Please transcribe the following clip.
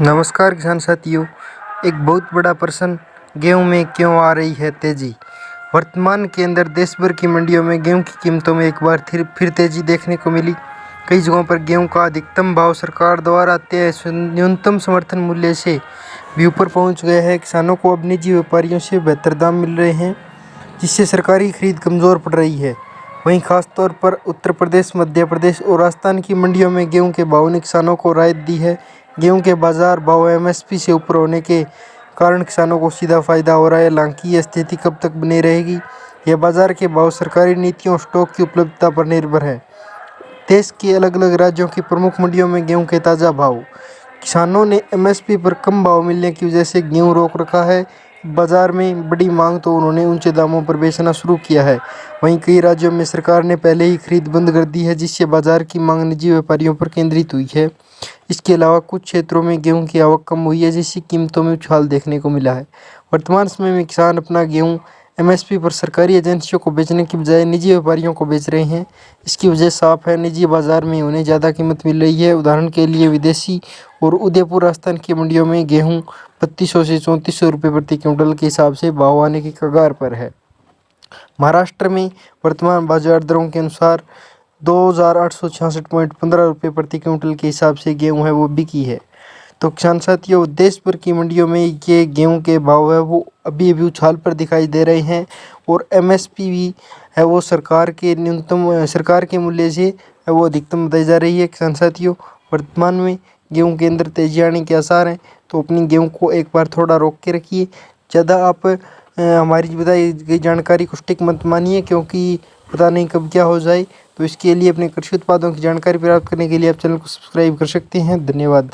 नमस्कार किसान साथियों। एक बहुत बड़ा प्रश्न, गेहूं में क्यों आ रही है तेजी। वर्तमान के अंदर देश भर की मंडियों में गेहूं की कीमतों में एक बार फिर तेजी देखने को मिली। कई जगहों पर गेहूं का अधिकतम भाव सरकार द्वारा तय न्यूनतम समर्थन मूल्य से भी ऊपर पहुंच गया है। किसानों को अब निजी व्यापारियों से बेहतर दाम मिल रहे हैं, जिससे सरकारी खरीद कमज़ोर पड़ रही है। वहीं खासतौर पर उत्तर प्रदेश, मध्य प्रदेश और राजस्थान की मंडियों में गेहूं के भाव ने किसानों को राहत दी है। गेहूं के बाजार भाव एमएसपी से ऊपर होने के कारण किसानों को सीधा फायदा हो रहा है। हालांकि यह स्थिति कब तक बनी रहेगी, यह बाजार के भाव, सरकारी नीतियों, स्टॉक की उपलब्धता पर निर्भर है। देश के अलग अलग राज्यों की प्रमुख मंडियों में गेहूं के ताज़ा भाव। किसानों ने एमएसपी पर कम भाव मिलने की वजह से गेहूं रोक रखा है। बाजार में बड़ी मांग तो उन्होंने ऊंचे दामों पर बेचना शुरू किया है। वहीं कई राज्यों में सरकार ने पहले ही खरीद बंद कर दी है, जिससे बाजार की मांग निजी व्यापारियों पर केंद्रित हुई है। इसके अलावा कुछ क्षेत्रों में गेहूं की आवक कम हुई है, जिससे कीमतों में उछाल देखने को मिला है। वर्तमान समय में किसान अपना गेहूं एमएसपी पर सरकारी एजेंसियों को बेचने की बजाय निजी व्यापारियों को बेच रहे हैं। इसकी वजह साफ है, निजी बाजार में उन्हें ज़्यादा कीमत मिल रही है। उदाहरण के लिए विदेशी और उदयपुर, राजस्थान की मंडियों में गेहूं 3200 से 3400 रुपये प्रति क्विंटल के हिसाब से भाव आने की कगार पर है। महाराष्ट्र में वर्तमान बाजार दरों के अनुसार 2866.15 रुपये प्रति क्विंटल के हिसाब से गेहूं है वो बिकी है। तो किसान साथियों, देश भर की मंडियों में ये गेहूं के भाव है वो अभी उछाल पर दिखाई दे रहे हैं, और एमएसपी भी है वो सरकार के मूल्य से है वो अधिकतम बताई जा रही है। किसान साथियों, वर्तमान में गेहूं के अंदर तेजी आने के आसार हैं, तो अपनी गेहूं को एक बार थोड़ा रोक के रखिए। ज़्यादा आप हमारी बताई गई जानकारी को स्टिक मत मानिए, क्योंकि पता नहीं कब क्या हो जाए। तो इसके लिए अपने कृषि उत्पादों की जानकारी प्राप्त करने के लिए आप चैनल को सब्सक्राइब कर सकते हैं। धन्यवाद।